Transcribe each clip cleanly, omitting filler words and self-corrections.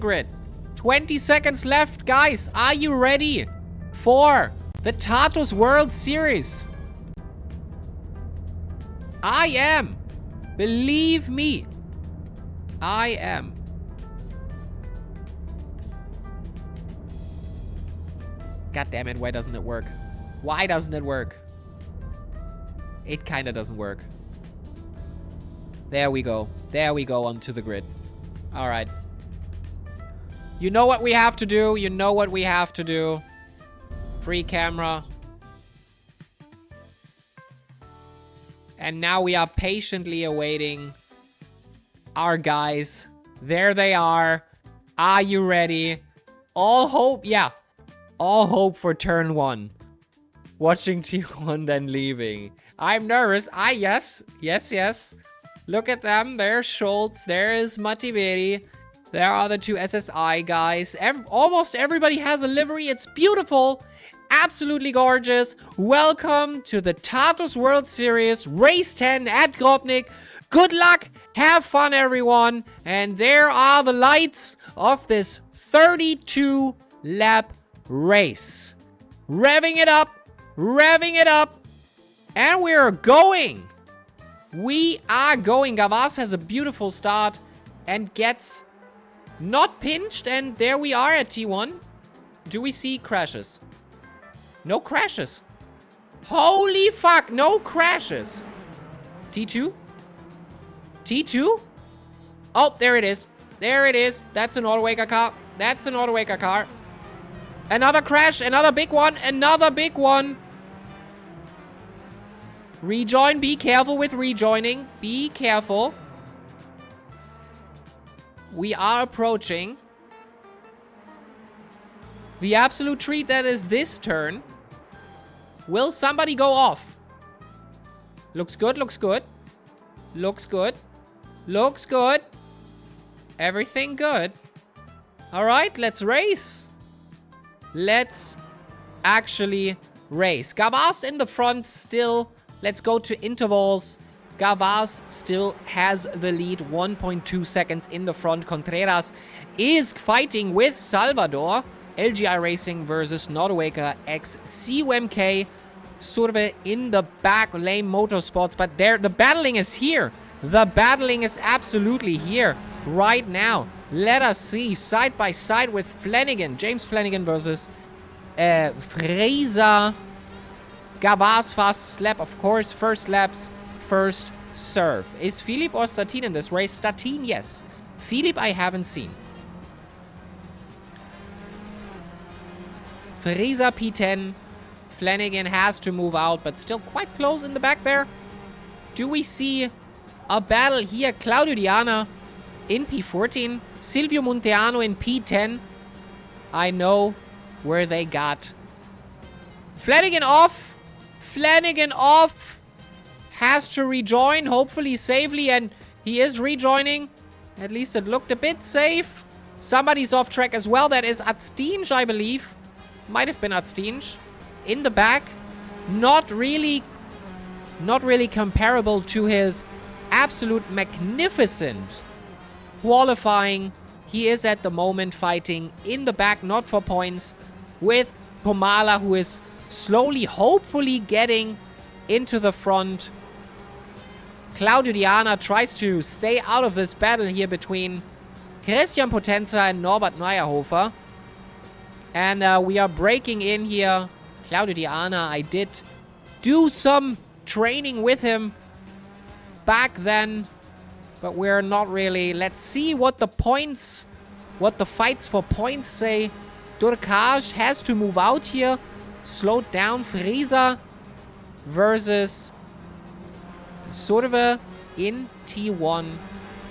grid. 20 seconds left, guys. Are you ready for the Tatuus World Series? I am. Believe me. I am. God damn it, why doesn't it work? Why doesn't it work? It kinda doesn't work. There we go. There we go onto the grid. Alright. You know what we have to do. You know what we have to do. Free camera. And now we are patiently awaiting our guys. There they are. Are you ready? All hope, yeah. All hope for turn 1. Watching T1 then leaving. I'm nervous. Yes. Look at them. There's Schultz. There is Mativeri. There are the 2 SSI guys. Almost everybody has a livery. It's beautiful. Absolutely gorgeous. Welcome to the Tatuus World Series. Race 10 at Grobnik. Good luck. Have fun, everyone. And there are the lights of this 32-lap race. Revving it up. Revving it up. And we're going. We are going. Gavas has a beautiful start and gets not pinched. And there we are at T1. Do we see crashes? No crashes. Holy fuck. No crashes. T2? T2? Oh, there it is. There it is. That's an autowaker car. That's an autowaker car. Another crash. Another big one. Another big one. Rejoin. Be careful with rejoining. Be careful. We are approaching the absolute treat that is this turn. Will somebody go off? Looks good. Looks good. Looks good. Looks good. Everything good. All right, let's race. Let's actually race. Gavas in the front still. Let's go to intervals. Gavas still has the lead. 1.2 seconds in the front. Contreras is fighting with Salvador. LGI Racing versus Notawaker X CUMK. Surve in the back. Lame Motorsports. But there, the battling is here. The battling is absolutely here right now. Let us see. Side by side with Flanagan. James Flanagan versus Fraser. Gavas fast lap, of course. First laps, first serve. Is Philippe or Statin in this race? Statin, yes. Philippe, I haven't seen. Fraser P10. Flanagan has to move out, but still quite close in the back there. Do we see a battle here? Claudio Diana in P14. Silvio Monteano in P10. I know where they got. Flanagan off. Flanagan off. Has to rejoin, hopefully safely, and he is rejoining. At least it looked a bit safe. Somebody's off track as well. That is Atstinj, I believe. Might have been Atstinj. In the back. Not really comparable to his absolute magnificent qualifying. He is at the moment fighting in the back, not for points, with Pomala, who is slowly, hopefully getting into the front. Claudio Diana tries to stay out of this battle here between Christian Potenza and Norbert Meyerhofer. And we are breaking in here. Claudio Diana, I did do some training with him back then, but we're not really. Let's see what the points, what the fights for points say. Durkaj has to move out here. Slowed down. Friesa versus Surve in T1.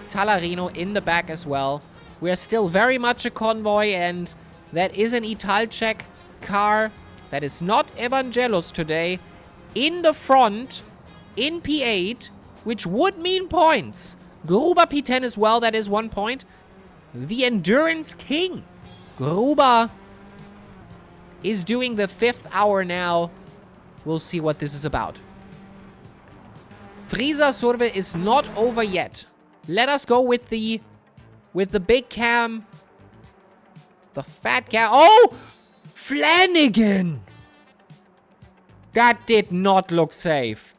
Talarino in the back as well. We're still very much a convoy, and that is an Italcheck car. That is not Evangelos today. In the front, in P8, which would mean points. Gruber P10 as well, that is 1 point. The Endurance King. Gruber is doing the 5th hour now. We'll see what this is about. Friesa Surve is not over yet. Let us go with the big cam The fat cat. Oh! Flanagan! That did not look safe.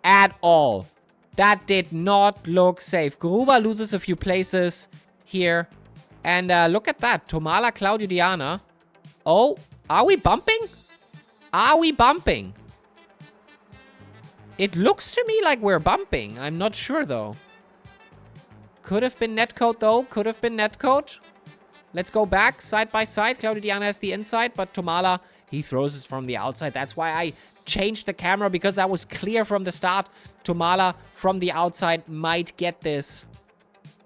At all. That did not look safe. Gruber loses a few places here. And look at that. Tomala, Claudio, Diana. Oh, are we bumping? Are we bumping? It looks to me like we're bumping. I'm not sure, though. Could have been netcode, though. Could have been netcode. Let's go back side by side. Claudio Diana has the inside, but Tomala, he throws it from the outside. That's why I changed the camera, because that was clear from the start. Tomala from the outside might get this.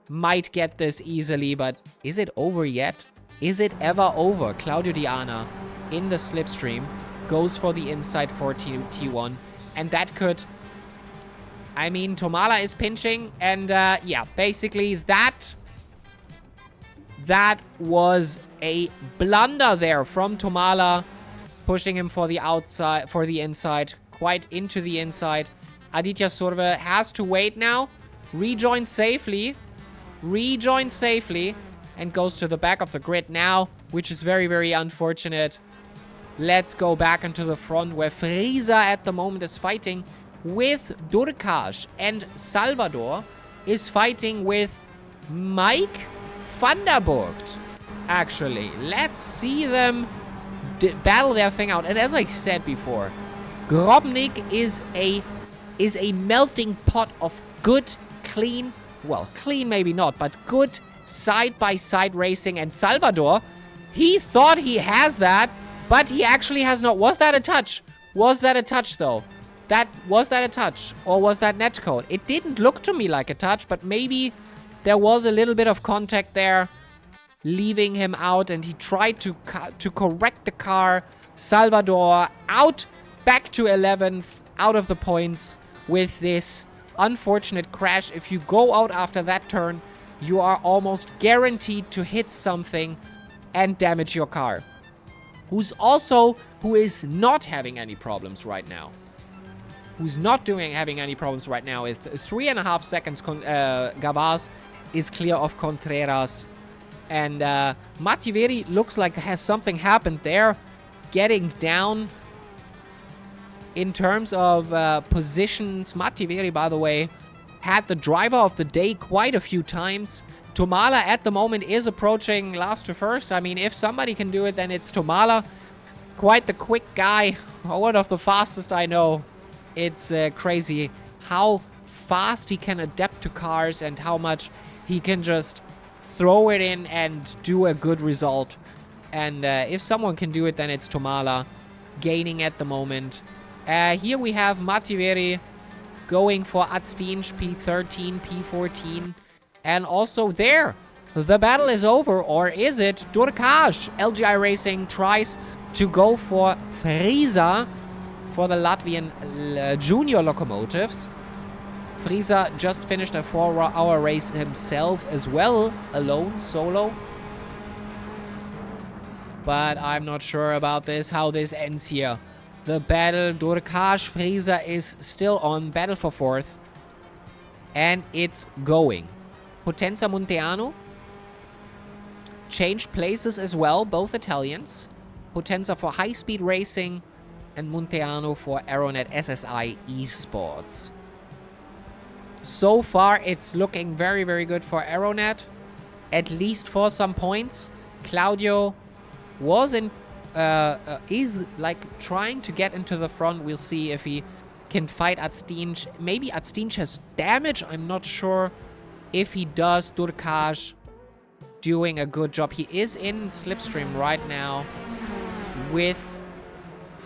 Might get this easily, but is it over yet? Is it ever over? Claudio Diana in the slipstream goes for the inside for T1. And that could... I mean, Tomala is pinching. And, yeah, basically that was a blunder there from Tomala. Pushing him for the outside, for the inside. Quite into the inside. Aditya Surve has to wait now. Rejoins safely. Rejoins safely. And goes to the back of the grid now. Which is very, very unfortunate. Let's go back into the front, where Frieza at the moment is fighting with Durkash, and Salvador is fighting with Mike Vanderburgt. Actually, let's see them battle their thing out. And as I said before, Grobnik is a melting pot of good, clean, well, clean maybe not, but good side-by-side racing. And Salvador, he thought he has that, but he actually has not. Was that a touch? Was that a touch, though? Was that a touch? Or was that netcode? It didn't look to me like a touch, but maybe there was a little bit of contact there, leaving him out, and he tried to correct the car. Salvador out, back to 11th, out of the points with this unfortunate crash. If you go out after that turn, you are almost guaranteed to hit something and damage your car. Who is not having any problems right now. Who's not having any problems right now is 3.5 seconds. Gavaz is clear of Contreras. And Mativeri looks like has something happened there. Getting down in terms of positions. Mativeri, by the way, had the driver of the day quite a few times. Tomala at the moment is approaching last to first. I mean, if somebody can do it, then it's Tomala. Quite the quick guy. One of the fastest I know. It's crazy how fast he can adapt to cars and how much he can just throw it in and do a good result. And if someone can do it, then it's Tomala gaining at the moment. Here we have Mativeri going for Adstinj P13, P14. And also there, the battle is over, or is it? Durkash, LGI Racing, tries to go for Frieza for the Latvian junior locomotives. Frieza just finished a 4-hour race himself as well, alone, solo. But I'm not sure about this, how this ends here. The battle, Durkash, Frieza is still on, battle for 4th. And it's going. Potenza Munteanu changed places as well, both Italians. Potenza for high-speed racing and Munteanu for Aeronet SSI Esports. So far, it's looking very, very good for Aeronet, at least for some points. Claudio was is like trying to get into the front. We'll see if he can fight Adstinj. Maybe Adstinj has damage. I'm not sure if he does. Durkash doing a good job. He is in slipstream right now with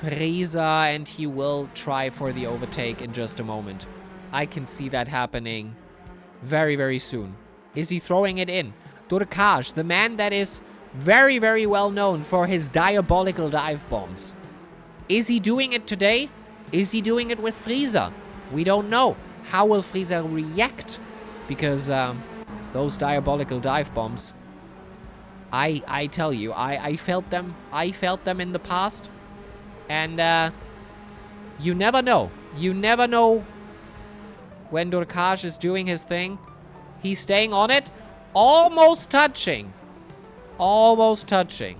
Frieza, and he will try for the overtake in just a moment. I can see that happening very, very soon. Is he throwing it in? Durkash, the man that is very, very well known for his diabolical dive bombs. Is he doing it today? Is he doing it with Frieza? We don't know. How will Frieza react? Because those diabolical dive bombs, I tell you, I felt them. I felt them in the past. And you never know. You never know when Durkash is doing his thing. He's staying on it. Almost touching. Almost touching.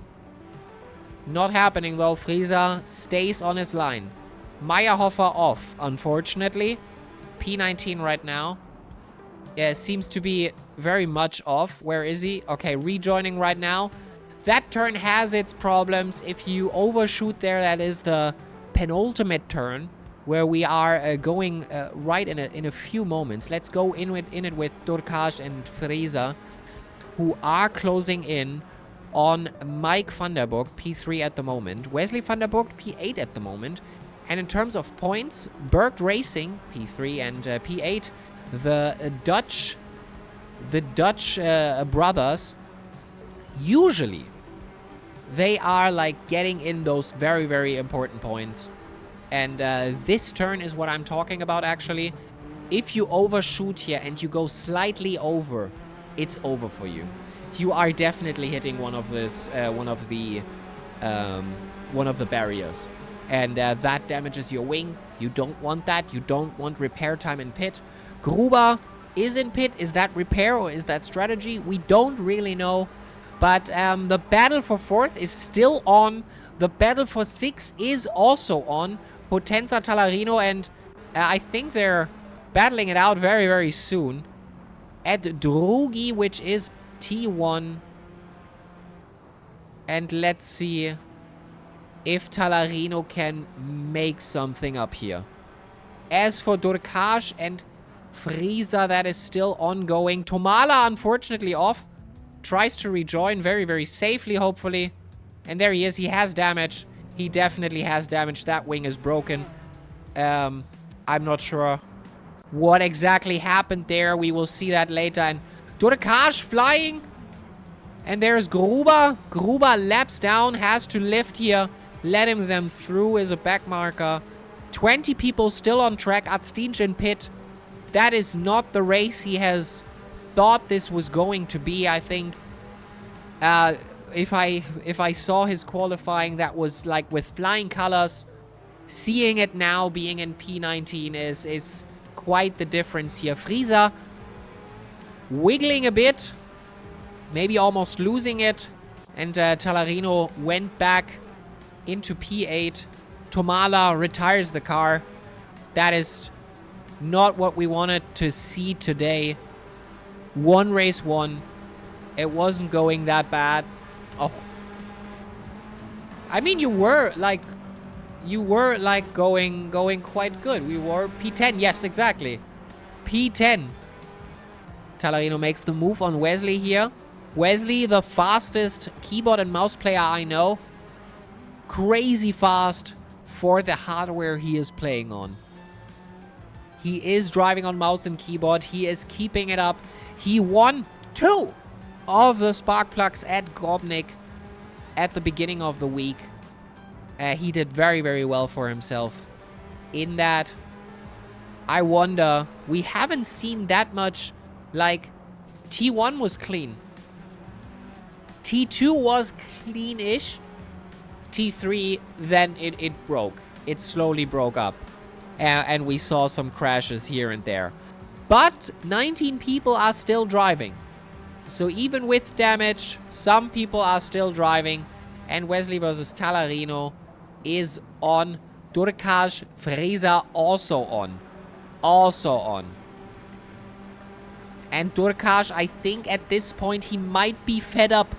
Not happening, though. Frieza stays on his line. Meyerhofer off, unfortunately. P19 right now. Yeah, seems to be very much off. Where is he? Okay, rejoining right now. That turn has its problems. If you overshoot there, that is the penultimate turn, where we are going right in a few moments. Let's go in it with Durkash and Frieza, who are closing in on Mike Vanderburg, P3 at the moment. Wesley Vanderburg, P8 at the moment. And in terms of points, Berg Racing, P3, and P8, the Dutch brothers, usually they are like getting in those very, very important points. And this turn is what I'm talking about, actually. If you overshoot here and you go slightly over, it's over for you. You are definitely hitting one of the barriers. And that damages your wing. You don't want that. You don't want repair time in pit. Gruber is in pit. Is that repair or is that strategy? We don't really know. But the battle for 4th is still on. The battle for 6 is also on. Potenza, Talarino, and I think they're battling it out very, very soon. At Drugi, which is T1. And let's see if Talarino can make something up here. As for Durkash and Frieza, that is still ongoing. Tomala, unfortunately, off. Tries to rejoin very, very safely, hopefully. And there he is. He has damage. He definitely has damage. That wing is broken. I'm not sure what exactly happened there. We will see that later. And Durkash flying. And there's Gruber. Gruber laps down. Has to lift here. Letting them through is a back marker. 20 people still on track. Atstinj in pit. That is not the race he has thought this was going to be, I think. If I saw his qualifying, that was like with flying colors. Seeing it now being in P19 is quite the difference here. Frieza wiggling a bit. Maybe almost losing it. And Talarino went back into P8. Tomala retires the car. That is not what we wanted to see today. One race won. It wasn't going that bad. Oh. I mean, you were like going quite good. We were P10. Yes, exactly. P10. Talarino makes the move on Wesley here. Wesley, the fastest keyboard and mouse player I know. Crazy fast for the hardware he is playing on. He is driving on mouse and keyboard. He is keeping it up. He won 2 of the spark plugs at Grobnik at the beginning of the week. He did very, very well for himself in that. I wonder, we haven't seen that much. Like, T1 was clean. T2 was clean-ish. T3, then it broke. It slowly broke up. And we saw some crashes here and there. But 19 people are still driving. So even with damage, some people are still driving. And Wesley versus Talarino is on. Durkash, Frieza also on. Also on. And Durkash, I think at this point, he might be fed up.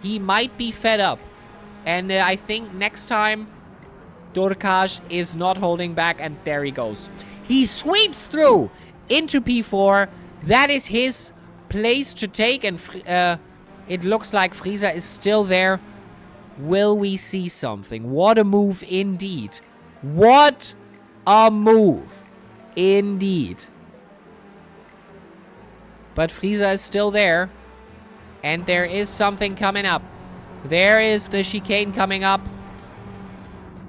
He might be fed up. And I think next time, Durkash is not holding back. And there he goes. He sweeps through into P4. That is his place to take. And it looks like Frieza is still there. Will we see something? What a move indeed. What a move indeed. But Frieza is still there. And there is something coming up. There is the chicane coming up.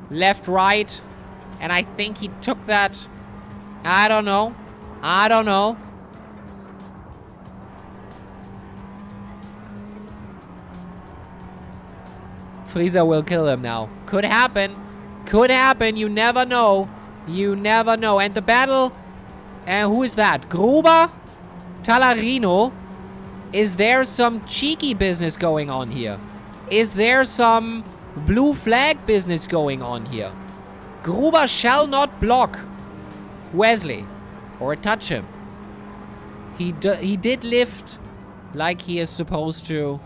Left, right. And I think he took that. I don't know. I don't know. Frieza will kill him now. Could happen. Could happen. You never know. You never know. And the battle. And who is that? Gruber? Talarino? Is there some cheeky business going on here? Is there some blue flag business going on here? Gruber shall not block Wesley or touch him. He did lift like he is supposed to.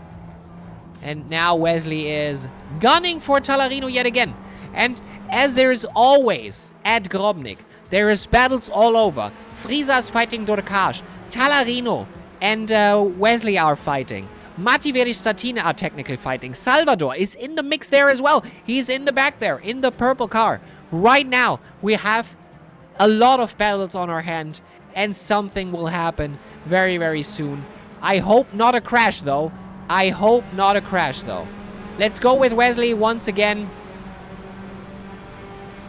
And now Wesley is gunning for Tallarino yet again. And as there is always at Grobnik, there is battles all over. Frisa's fighting Dorkash. Tallarino and Wesley are fighting. Mativeri Statina are technically fighting. Salvador is in the mix there as well. He's in the back there, in the purple car. Right now, we have a lot of battles on our hand, and something will happen very, very soon. I hope not a crash, though. I hope not a crash, though. Let's go with Wesley once again.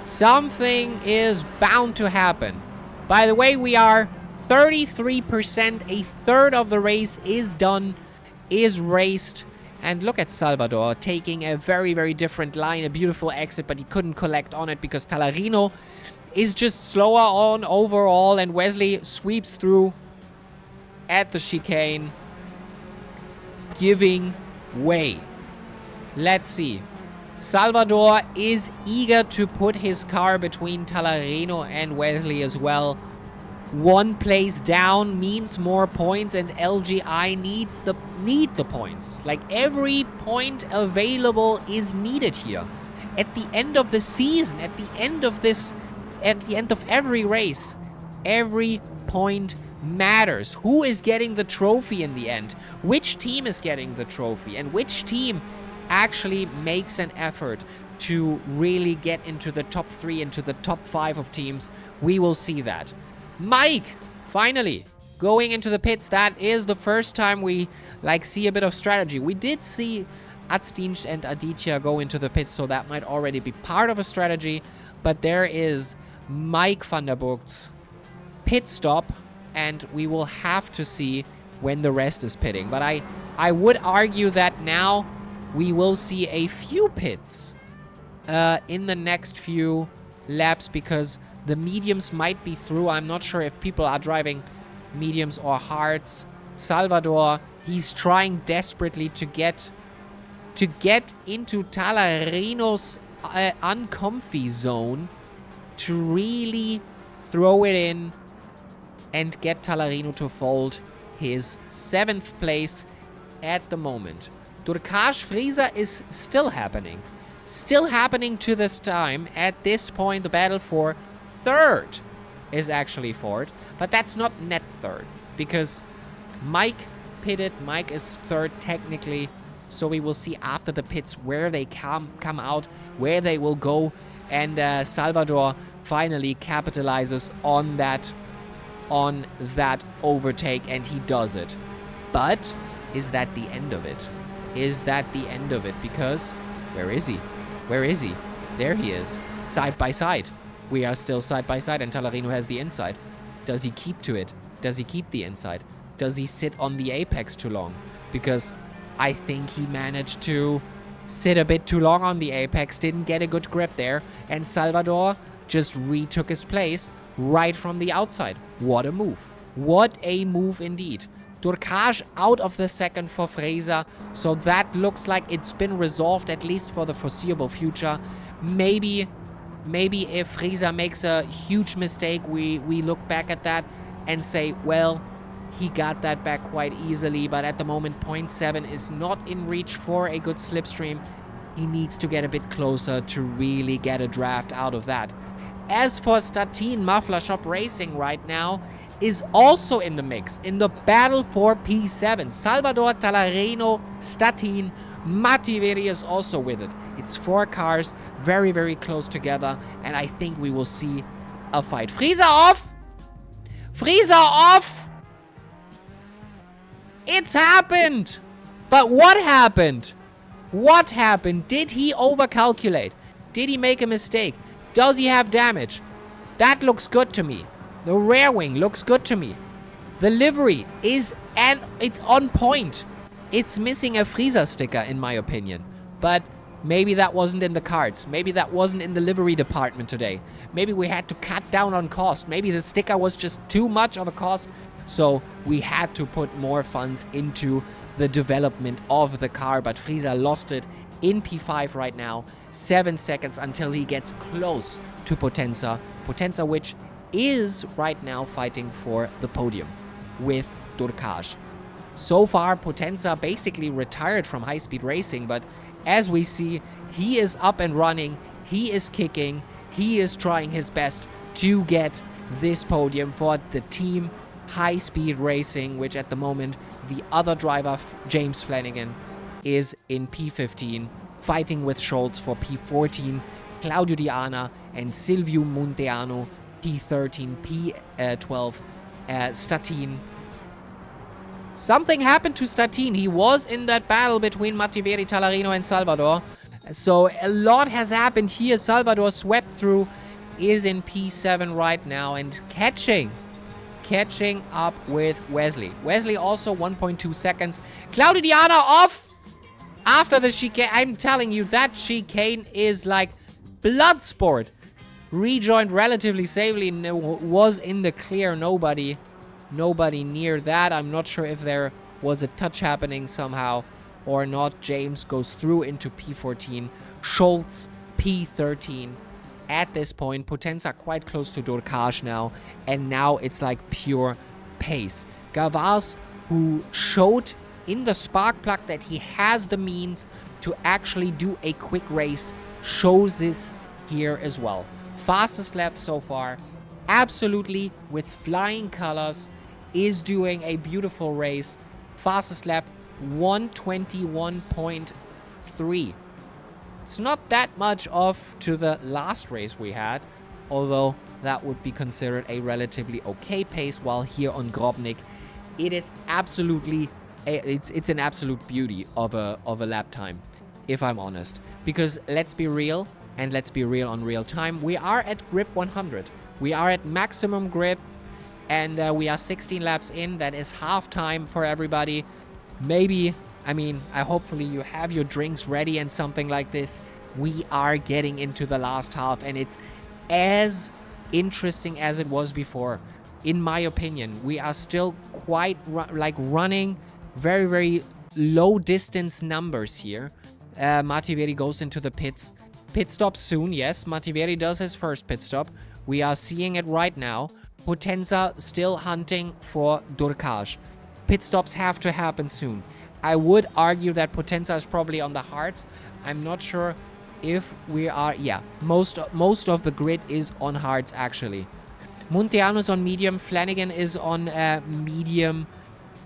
Something is bound to happen. By the way, we are 33%. A third of the race is done, is raced. And look at Salvador taking a very, very different line. A beautiful exit, but he couldn't collect on it because Tallarino is just slower on overall. And Wesley sweeps through at the chicane, giving way. Let's see. Salvador is eager to put his car between Tallarino and Wesley as well. One place down means more points, and LGI needs the points. Like, every point available is needed here. At the end of the season, at the end of every race, every point matters. Who is getting the trophy in the end? Which team is getting the trophy? And which team actually makes an effort to really get into the top 3, into the top 5 of teams? We will see that. Mike, finally, going into the pits. That is the first time we, see a bit of strategy. We did see Atstinj and Aditya go into the pits, so that might already be part of a strategy. But there is Mike van der Burgt's pit stop, and we will have to see when the rest is pitting. But I would argue that now we will see a few pits in the next few laps, because the mediums might be through. I'm not sure if people are driving mediums or hards. Salvador, he's trying desperately to get into Tallarino's uncomfy zone, to really throw it in and get Tallarino to fold his 7th place at the moment. Durkash Frisa is still happening. Still happening to this time. At this point, the battle for 3rd is actually Ford, but that's not net 3rd, because Mike pitted. Mike is 3rd technically, so we will see after the pits where they come out, where they will go, and Salvador finally capitalizes on that overtake, and he does it. But is that the end of it? Is that the end of it? Because where is he? Where is he? There he is, side by side. We are still side by side, and Tallarino has the inside. Does he keep to it? Does he keep the inside? Does he sit on the apex too long? Because I think he managed to sit a bit too long on the apex, didn't get a good grip there, and Salvador just retook his place right from the outside. What a move. What a move indeed. Durkash out of the second for Fresa, so that looks like it's been resolved, at least for the foreseeable future. Maybe if Fresa makes a huge mistake, we look back at that and say, well, he got that back quite easily. But at the moment, 0.7 is not in reach for a good slipstream. He needs to get a bit closer to really get a draft out of that. As for Statin, Muffler Shop Racing right now is also in the mix, in the battle for P7. Salvador, Tallarino, Statin, Mativeri is also with it. It's 4 cars, very, very close together, and I think we will see a fight. Fresa off! Fresa off! It's happened! But what happened? What happened? Did he overcalculate? Did he make a mistake? Does he have damage? That looks good to me. The rear wing looks good to me. The livery is, and it's on point. It's missing a Fresa sticker, in my opinion. But maybe that wasn't in the cards. Maybe that wasn't in the livery department today. Maybe we had to cut down on cost. Maybe the sticker was just too much of a cost. So we had to put more funds into the development of the car, but Friese lost it in P5 right now. 7 seconds until he gets close to Potenza. Potenza, which is right now fighting for the podium with Durkaz. So far, Potenza basically retired from high-speed racing, but as we see, he is up and running, he is kicking, he is trying his best to get this podium for the team high-speed racing, which at the moment, the other driver, James Flanagan, is in P15, fighting with Schultz for P14, Claudio Diana and Silvio Munteanu, P13, P12, Statin. Something happened to Statin. He was in that battle between Mattiveri, Tallarino, and Salvador. So a lot has happened here. Salvador swept through, is in P7 right now, and catching up with Wesley. Wesley also 1.2 seconds. Claudio Diana off after the chicane. I'm telling you, that chicane is like blood sport. Rejoined relatively safely, was in the clear. Nobody near that. I'm not sure if there was a touch happening somehow or not. James goes through into P14. Schultz, P13. At this point, Potenza quite close to Durkaz now, and now it's like pure pace. Gavars, who showed in the spark plug that he has the means to actually do a quick race, shows this here as well. Fastest lap so far, absolutely with flying colors, is doing a beautiful race. Fastest lap, 121.3. It's not that much off to the last race we had, although that would be considered a relatively okay pace, while here on Grobnik, it is absolutely, it's an absolute beauty of a lap time, if I'm honest. Because let's be real, and let's be real on real time, we are at grip 100. We are at maximum grip, and we are 16 laps in. That is half time for everybody. Maybe, hopefully you have your drinks ready and something like this. We are getting into the last half, and it's as interesting as it was before. In my opinion, we are still quite running very, very low distance numbers here. Mattiveri goes into the pits. Pit stop soon, yes. Mattiveri does his first pit stop. We are seeing it right now. Potenza still hunting for Durkaz. Pit stops have to happen soon. I would argue that Potenza is probably on the hards. I'm not sure if we are... Yeah, most of the grid is on hards, actually. Munteanu is on medium. Flanagan is on medium.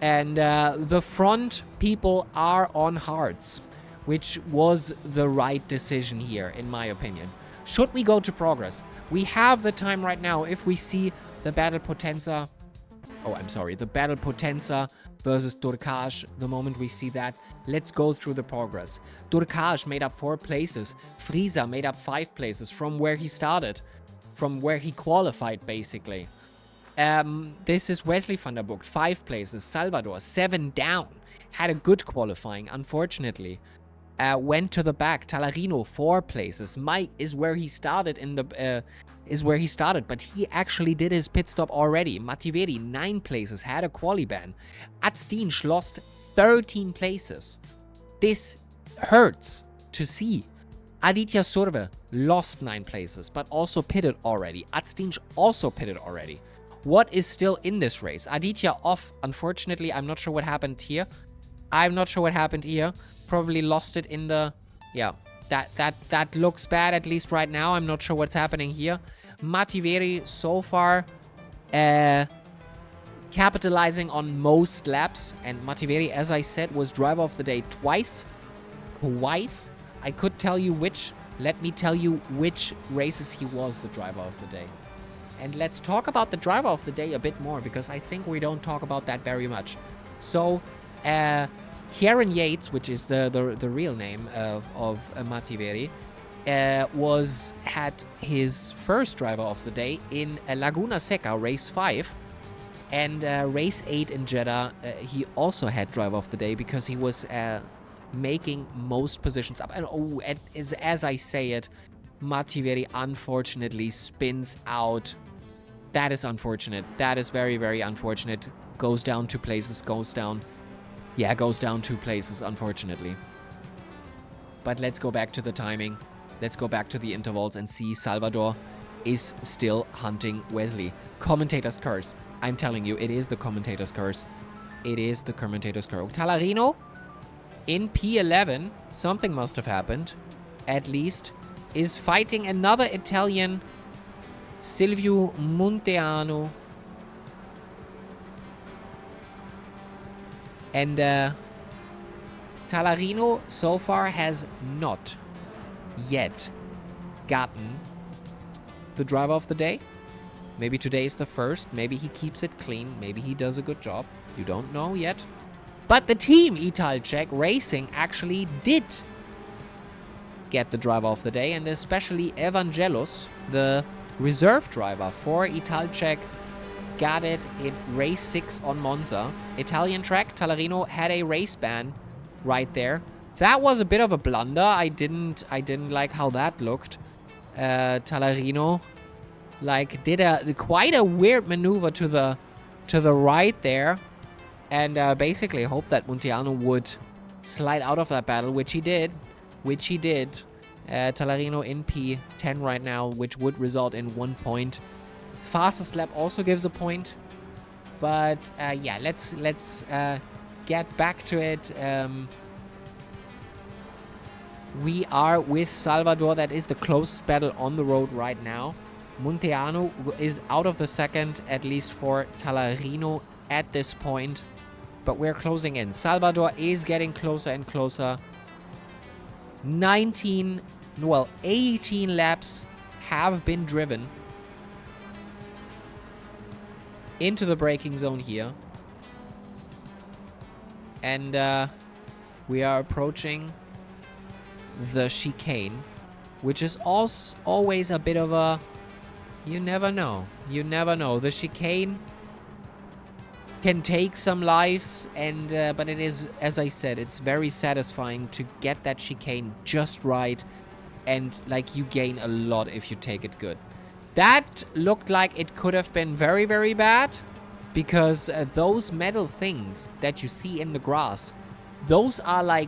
And the front people are on hards, which was the right decision here, in my opinion. Should we go to progress? We have the time right now. If we see the battle Potenza... the battle Potenza versus Durkaz, the moment we see that, let's go through the progress. Durkaz made up 4 places. Friese made up 5 places from where he started. From where he qualified, basically. This is Wesley van der Boek, 5 places. Salvador, 7 down. Had a good qualifying, unfortunately. Went to the back. Tallarino, 4 places. Mike is where he started but he actually did his pit stop already. Mattiveri, 9 places, had a quali ban. Adstinch lost 13 places. This hurts to see. Aditya Surve lost 9 places, but also pitted already. Adstinch also pitted already. What is still in this race? Aditya off, unfortunately. I'm not sure what happened here. Probably lost it in the... Yeah, that looks bad, at least right now. I'm not sure what's happening here. Mattiveri so far capitalizing on most laps. And Mattiveri, as I said, was driver of the day twice. I could tell you which. Let me tell you which races he was the driver of the day. And let's talk about the driver of the day a bit more, because I think we don't talk about that very much. So, Kieran Yates, which is the real name of Mattiveri, had his first driver of the day in Laguna Seca, race 5. And race 8 in Jeddah, he also had driver of the day because he was making most positions up. And as I say it, Mattiveri unfortunately spins out. That is unfortunate. That is very, very unfortunate. Goes down 2 places, goes down 2 places, unfortunately. But let's go back to the timing. Let's go back to the intervals and see Salvador is still hunting Wesley. Commentator's curse. I'm telling you, it is the commentator's curse. It is the commentator's curse. Talarino in P11, something must have happened, at least, is fighting another Italian, Silvio Munteanu. And Talarino so far has not yet gotten the driver of the day. Maybe today is the first. Maybe he keeps it clean. Maybe he does a good job. You don't know yet. But the team Italczech Racing actually did get the driver of the day, and especially Evangelos, the reserve driver for Italczech, got it in race 6 on Monza. Italian track, Talarino had a race ban right there. That was a bit of a blunder. I didn't like how that looked. Talarino did quite a weird maneuver to the right there, and basically hoped that Munteanu would slide out of that battle, which he did. Talarino in P10 right now, which would result in 1 point. Fastest lap also gives a point. But yeah, let's get back to it. We are with Salvador. That is the closest battle on the road right now. Munteanu is out of the second, at least for Talarino at this point. But we're closing in. Salvador is getting closer and closer. 18 laps have been driven into the braking zone here. And we are approaching the chicane, which is also always a bit of a... You never know. You never know. The chicane can take some lives, and but it is, as I said, it's very satisfying to get that chicane just right, and you gain a lot if you take it good. That looked like it could have been very, very bad, because those metal things that you see in the grass, those are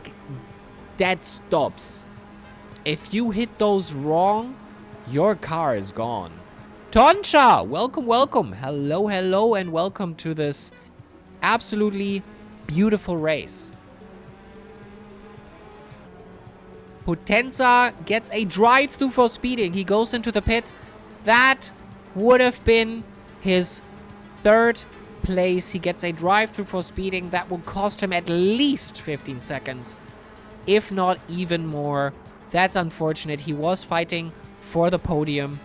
dead stops. If you hit those wrong, your car is gone. Toncha, welcome, welcome. Hello, hello, and welcome to this absolutely beautiful race. Potenza gets a drive-through for speeding. He goes into the pit. That would have been his 3rd place. He gets a drive-through for speeding. That will cost him at least 15 seconds, if not even more. That's unfortunate. He was fighting for the podium.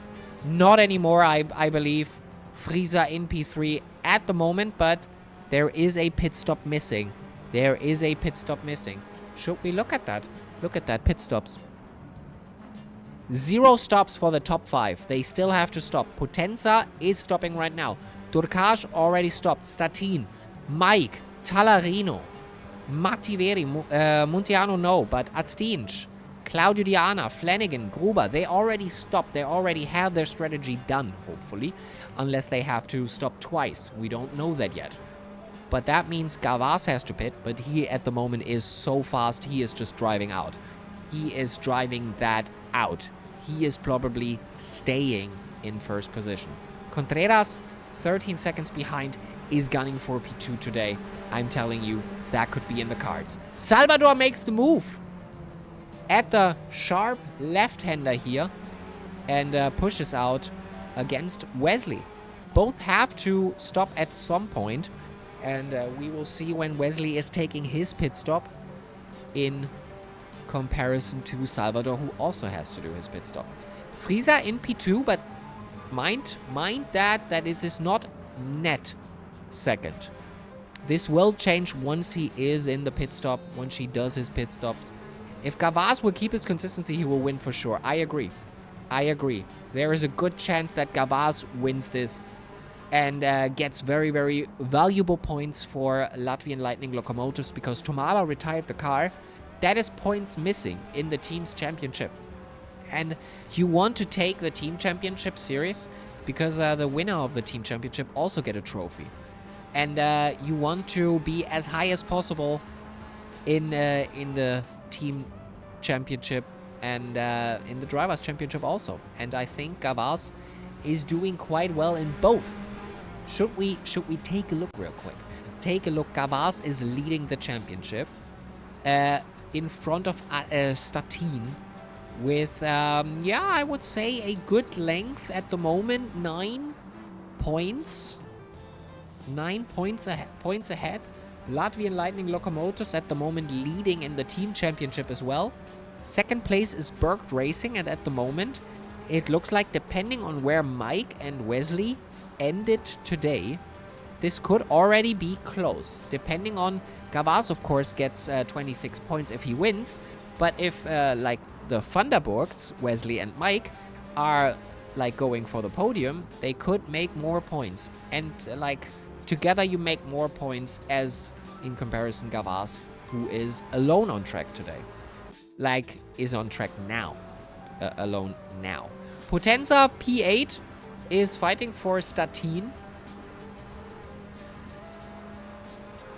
Not anymore, I believe. Friesa in P3 at the moment, but there is a pit stop missing. There is a pit stop missing. Should we look at that? Look at that, pit stops. 0 stops for the top 5. They still have to stop. Potenza is stopping right now. Turcage already stopped. Statin, Mike, Talarino, Mattiveri, Munteanu no, but Atstinch, Claudio Diana, Flanagan, Gruber, they already stopped. They already have their strategy done, hopefully. Unless they have to stop twice. We don't know that yet. But that means Gavas has to pit, but he at the moment is so fast, he is just driving out. He is driving that out. He is probably staying in first position. Contreras, 13 seconds behind, is gunning for P2 today. I'm telling you, that could be in the cards. Salvador makes the move at the sharp left-hander here and pushes out against Wesley. Both have to stop at some point, and we will see when Wesley is taking his pit stop in comparison to Salvador, who also has to do his pit stop. Friesa in P2, but mind that it is not net second. This will change once he is in the pit stop, once he does his pit stops. If Gavas will keep his consistency, he will win for sure. I agree. There is a good chance that Gavas wins this and gets very, very valuable points for Latvian Lightning Locomotives, because Tomala retired the car. That is points missing in the team's championship. And you want to take the team championship serious, because the winner of the team championship also get a trophy. And you want to be as high as possible in the team championship and in the drivers championship also. And I think Gavaz is doing quite well in both. Should we take a look real quick? Take a look. Gavaz is leading the championship in front of Statin with, yeah, I would say a good length at the moment. 9 points. 9 points ahead. Latvian Lightning Locomotives at the moment leading in the team championship as well. Second place is Bergt Racing, and at the moment, it looks like, depending on where Mike and Wesley ended today, this could already be close. Depending on Gavaz, of course, gets 26 points if he wins. But if, like, the Thunderburgs, Wesley and Mike, are, like, going for the podium, they could make more points. And, like, together you make more points as, in comparison, Gavaz, who is alone on track today. Like, is on track now. Alone now. Potenza P8 is fighting for Statin.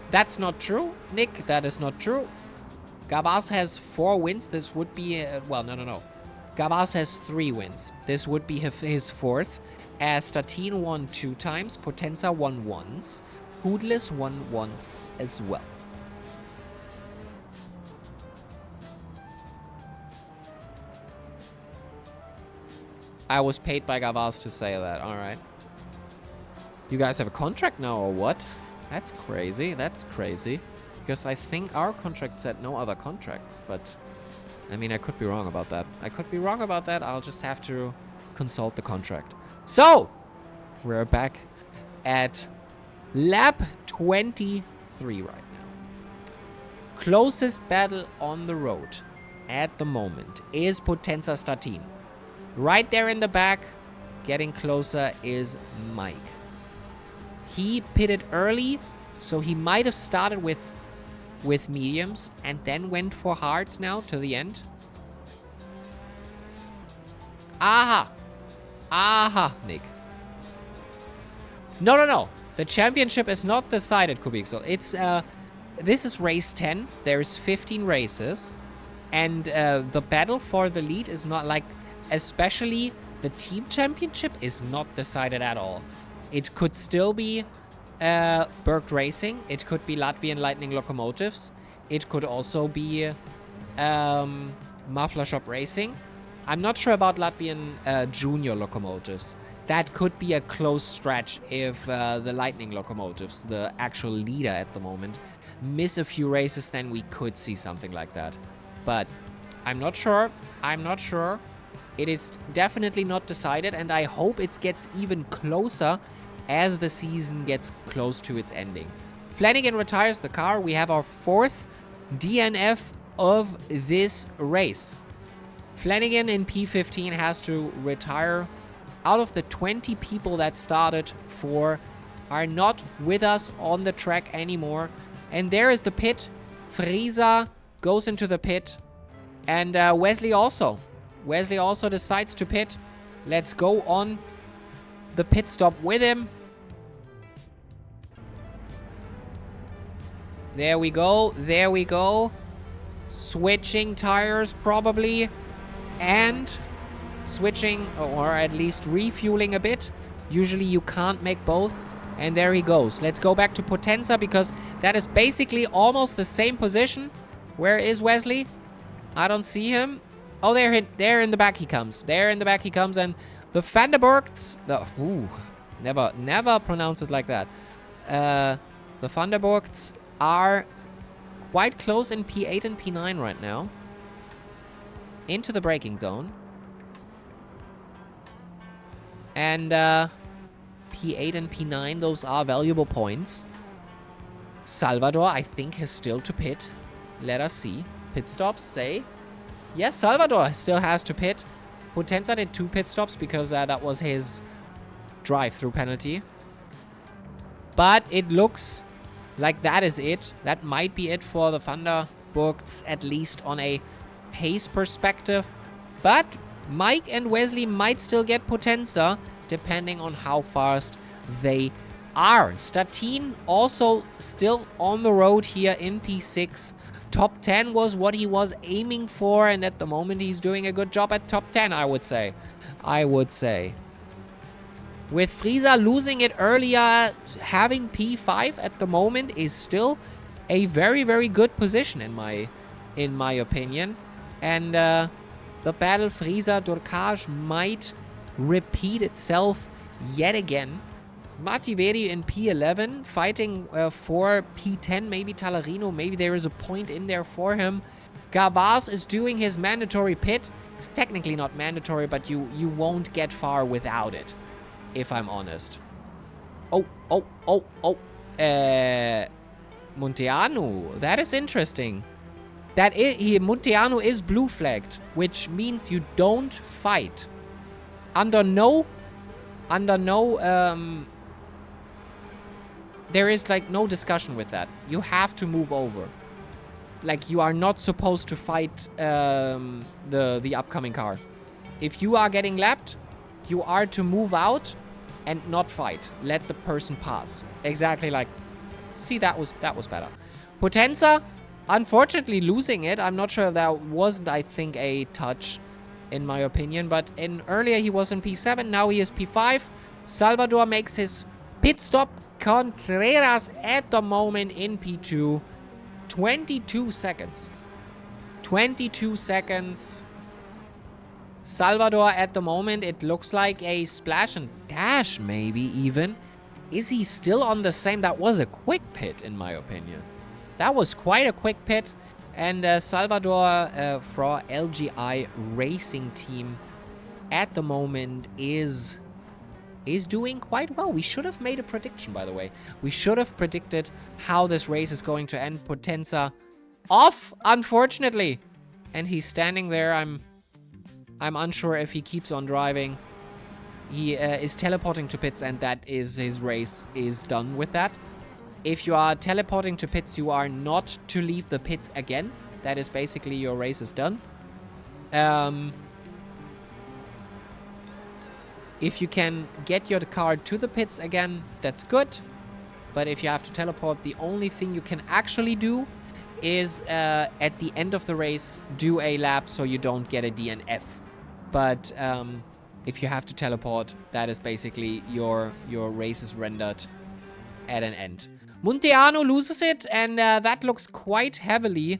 That's not true, Nick. That is not true. Gavaz has 4 wins. This would be... well, no. Gavaz has 3 wins. This would be his 4th. As Statin won 2 times. Potenza won once. Hoodless won once as well. I was paid by Gavaz to say that. Alright. You guys have a contract now or what? That's crazy. That's crazy. Because I think our contract said no other contracts. But, I mean, I could be wrong about that. I'll just have to consult the contract. So, we're back at lap 23 right now. Closest battle on the road at the moment is Potenza Statin. Right there in the back, getting closer, is Mike. He pitted early, so he might have started with mediums and then went for hards now to the end. Aha, Nick. No. The championship is not decided, Kubixel. It's, this is race 10. There's 15 races. And the battle for the lead is not like... Especially the team championship is not decided at all. It could still be Bergt Racing. It could be Latvian Lightning Locomotives. It could also be Muffler Shop Racing. I'm not sure about Latvian Junior Locomotives. That could be a close stretch if the Lightning Locomotives, the actual leader at the moment, miss a few races, then we could see something like that. But I'm not sure. It is definitely not decided, and I hope it gets even closer as the season gets close to its ending. Flanagan retires the car. We have our 4th DNF of this race. Flanagan in P15 has to retire. Out of the 20 people that started for are not with us on the track anymore. And there is the pit. Friesa goes into the pit. And Wesley also decides to pit. Let's go on the pit stop with him. There we go. Switching tires probably. And switching, or at least refueling a bit. Usually you can't make both. And there he goes. Let's go back to Potenza because that is basically almost the same position. Where is Wesley? I don't see him. Oh, there in the back he comes. And the Thunderburgs... never pronounce it like that. The Thunderburgs are quite close in P8 and P9 right now. Into the braking zone. And P8 and P9, those are valuable points. Salvador, I think, has still to pit. Let us see. Pit stops, say... Yes, Salvador still has to pit. Potenza did 2 pit stops because that was his drive-through penalty. But it looks like that is it. That might be it for the Thunderburgs, at least on a pace perspective. But Mike and Wesley might still get Potenza, depending on how fast they are. Statin also still on the road here in P6. Top 10 was what he was aiming for, and at the moment he's doing a good job at top 10, I would say. With Frieza losing it earlier, having P5 at the moment is still a very, very good position in my opinion. And the battle Frieza-Durkage might repeat itself yet again. Mativeri in P11, fighting for P10, maybe Talarino, maybe there is a point in there for him. Gavaz is doing his mandatory pit. It's technically not mandatory, but you won't get far without it, if I'm honest. Munteanu, that is interesting. Munteanu is blue flagged, which means you don't fight. There is, like, no discussion with that. You have to move over. Like, you are not supposed to fight the upcoming car. If you are getting lapped, you are to move out and not fight. Let the person pass. Exactly like... See, that was better. Potenza, unfortunately losing it. I'm not sure if that wasn't, I think, a touch, in my opinion. But earlier he was in P7, now he is P5. Salvador makes his pit stop. Contreras at the moment in P2. 22 seconds. 22 seconds. Salvador at the moment, it looks like a splash and dash, maybe even. Is he still on the same? That was a quick pit, in my opinion. That was quite a quick pit. And Salvador for LGI Racing Team at the moment is doing quite well. We should have made a prediction, by the way. We should have predicted how this race is going to end. Potenza off, unfortunately. And he's standing there. I'm unsure if he keeps on driving. He is teleporting to pits, and that is his race is done with that. If you are teleporting to pits, you are not to leave the pits again. That is basically your race is done. If you can get your car to the pits again, that's good. But if you have to teleport, the only thing you can actually do is at the end of the race, do a lap so you don't get a DNF. But if you have to teleport, that is basically your race is rendered at an end. Munteanu loses it, and that looks quite heavily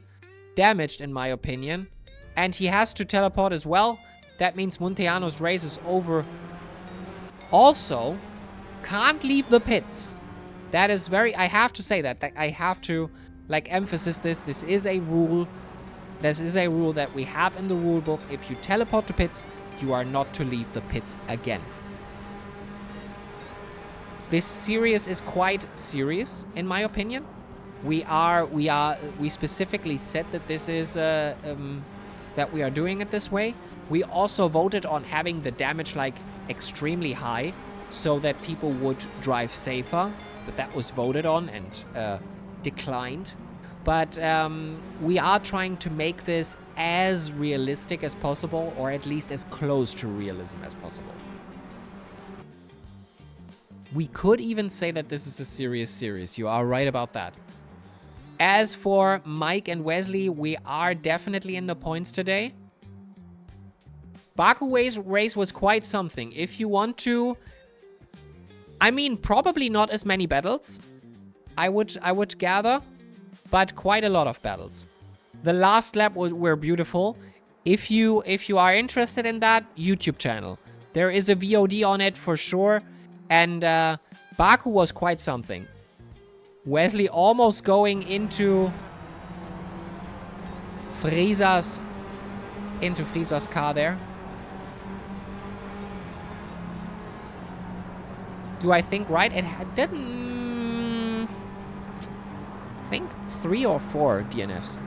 damaged, in my opinion. And he has to teleport as well. That means Munteanu's race is over. Also, can't leave the pits. That is very... I have to say that. I have to, like, emphasize this. This is a rule. This is a rule that we have in the rule book. If you teleport to pits, you are not to leave the pits again. This series is quite serious, in my opinion. We specifically said that this is, that we are doing it this way. We also voted on having the damage, like, extremely high, so that people would drive safer. But that was voted on and declined. But we are trying to make this as realistic as possible, or at least as close to realism as possible. We could even say that this is a serious series. You are right about that. As for Mike and Wesley, we are definitely in the points today. Baku race was quite something. If you want to... I mean, probably not as many battles, I would gather, but quite a lot of battles. The last lap were beautiful. If you are interested in that, YouTube channel. There is a VOD on it for sure. And Baku was quite something. Wesley almost going into Friesa's car there. Do I think right? It didn't... I think 3 or 4 DNFs.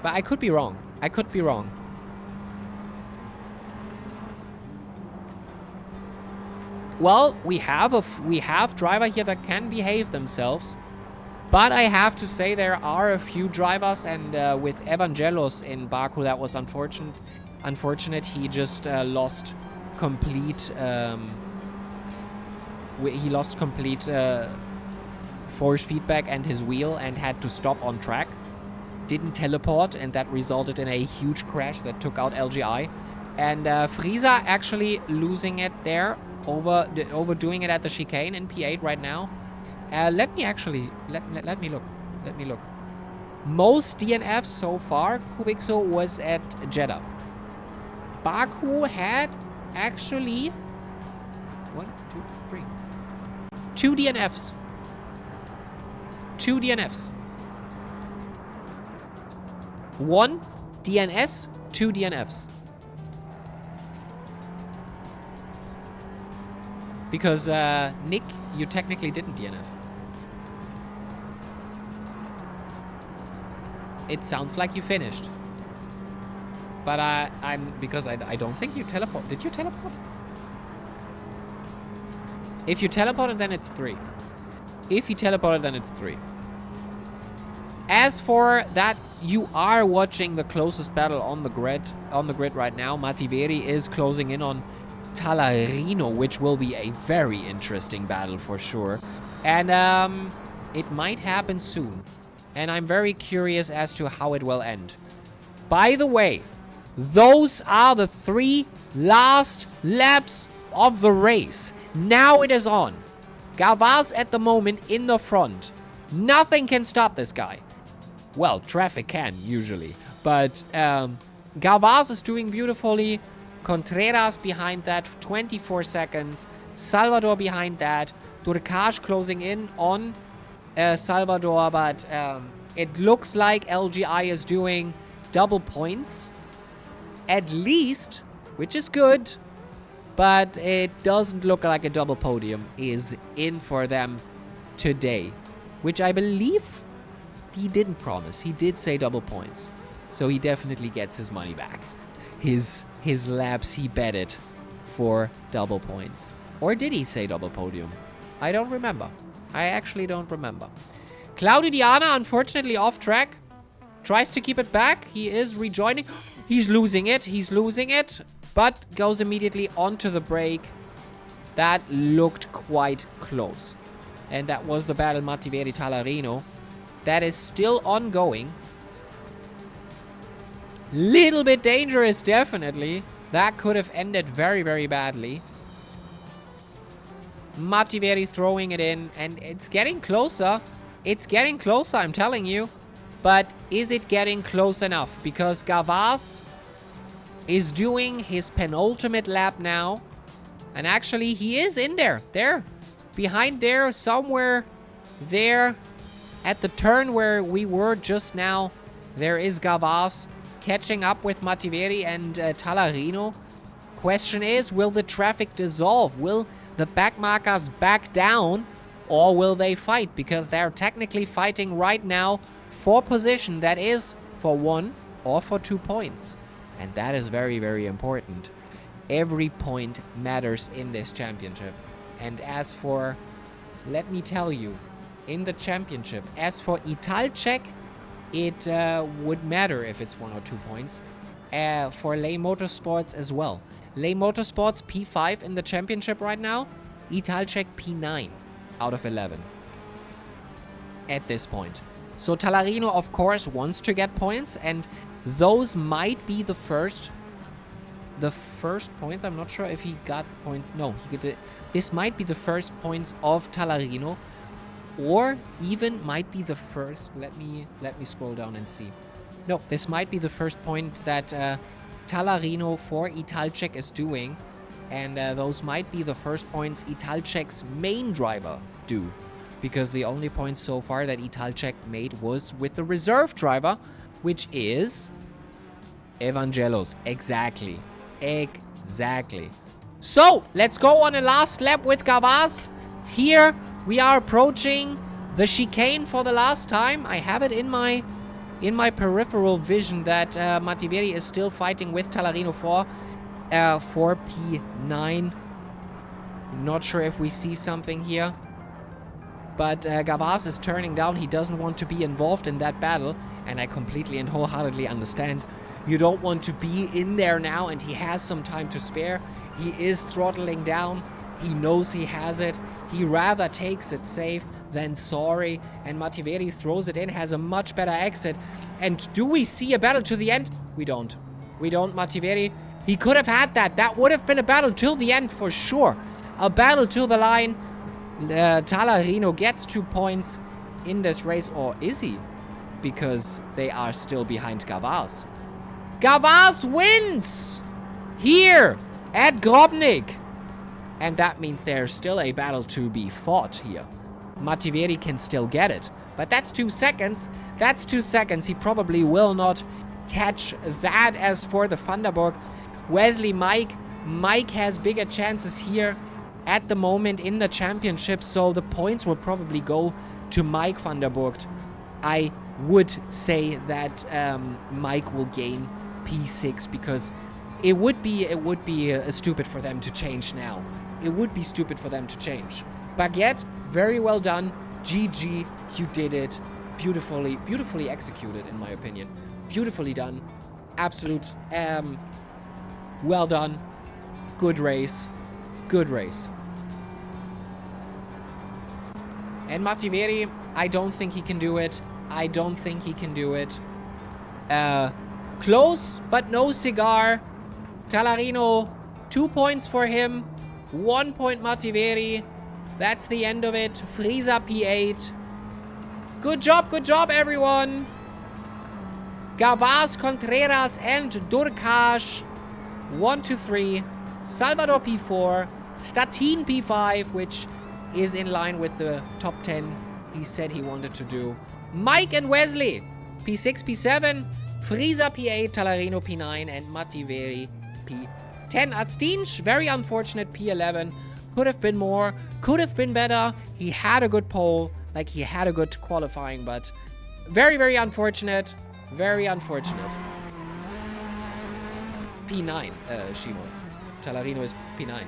But I could be wrong. Well, we have driver here that can behave themselves. But I have to say there are a few drivers, and with Evangelos in Baku, that was unfortunate. He just lost complete, he lost complete force feedback and his wheel and had to stop on track. Didn't teleport, and that resulted in a huge crash that took out LGI. And Frieza actually losing it there, overdoing it at the chicane in P8 right now. Let me look. Let me look. Most DNFs so far, Kubikso was at Jeddah. Baku had actually 1, 2, 3. 2 DNFs. 2 DNFs. 1 DNS, 2 DNFs. Because, Nick, you technically didn't DNF. It sounds like you finished. But because I don't think you teleport. Did you teleport? If you teleported, then it's 3. If you teleported, then it's 3. As for that, you are watching the closest battle on the grid right now. Mativeri is closing in on Talarino, which will be a very interesting battle for sure. And it might happen soon. And I'm very curious as to how it will end. By the way, those are the 3 last laps of the race. Now it is on. Gavaz at the moment in the front. Nothing can stop this guy. Well, traffic can, usually. But Gavaz is doing beautifully. Contreras behind that, 24 seconds. Salvador behind that. Durkaj closing in on Salvador, but it looks like LGI is doing double points. At least, which is good. But it doesn't look like a double podium is in for them today. Which I believe he didn't promise. He did say double points. So he definitely gets his money back. His laps he betted for double points. Or did he say double podium? I don't remember. I actually don't remember. Claudio Diana, unfortunately off track. Tries to keep it back. He is rejoining. He's losing it. He's losing it. But goes immediately onto the brake. That looked quite close. And that was the battle Mativeri Talarino. That is still ongoing. Little bit dangerous, definitely. That could have ended very, very badly. Mativeri throwing it in. And it's getting closer. It's getting closer, I'm telling you. But is it getting close enough? Because Gavaz is doing his penultimate lap now. And actually, he is in there. There. Behind there, somewhere there. At the turn where we were just now, there is Gavaz catching up with Mativeri and Talarino. Question is, will the traffic dissolve? Will the backmarkers back down? Or will they fight? Because they're technically fighting right now for position. That is for 1 or for 2 points. And that is very, very important. Every point matters in this championship. And as for, let me tell you, in the championship, as for Italcek, it would matter if it's 1 or 2 points. For Lay Motorsports as well. Lay Motorsports P5 in the championship right now. Italcek P9 out of 11. At this point. So Talarino, of course, wants to get points. And those might be the first points. I'm not sure if he got points. No, this might be the first points of Talarino. Or even might be the first. Let me scroll down and see. No, this might be the first point that Talarino for Italcek is doing. And those might be the first points Italcek's main driver do. Because the only points so far that Italcek made was with the reserve driver, which is Evangelos. Exactly. So, let's go on a last lap with Gavaz. Here, we are approaching the chicane for the last time. I have it in my peripheral vision that Mativeri is still fighting with Talarino for P9. Not sure if we see something here. But Gavaz is turning down. He doesn't want to be involved in that battle. And I completely and wholeheartedly understand. You don't want to be in there now, and he has some time to spare. He is throttling down. He knows he has it. He rather takes it safe than sorry. And Mativeri throws it in, has a much better exit. And do we see a battle to the end? We don't. We don't, Mativeri. He could have had that. That would have been a battle till the end for sure. A battle to the line. Talarino gets 2 points in this race. Or is he? Because they are still behind Gavars. Gavars wins! Here at Grobnik. And that means there's still a battle to be fought here. Mativeri can still get it. But that's 2 seconds. That's 2 seconds. He probably will not catch that. As for the Thunderbolts, Wesley, Mike has bigger chances here at the moment in the championship. So the points will probably go to Mike Thunderbolt. I would say that Mike will gain P6 because it would be stupid for them to change now. It would be stupid for them to change. Baguette, very well done. GG, you did it. Beautifully executed, in my opinion. Beautifully done. Absolute, well done. Good race. Good race. And Mativeri, I don't think he can do it. I don't think he can do it. Close, but no cigar. Talarino, 2 points for him. 1 point Mativeri. That's the end of it. Frieza P8. Good job, everyone. Gavars, Contreras, and Durkash. 1 to 3. Salvador P4. Statin P5, which is in line with the top 10 he said he wanted to do. Mike and Wesley, P6, P7. Frieza P8, Talarino P9, and Mativeri P10. Adstinch, very unfortunate, P11. Could have been more, could have been better. He had a good pole, like he had a good qualifying, but very unfortunate. Very unfortunate. P9, Shimo. Talarino is P9.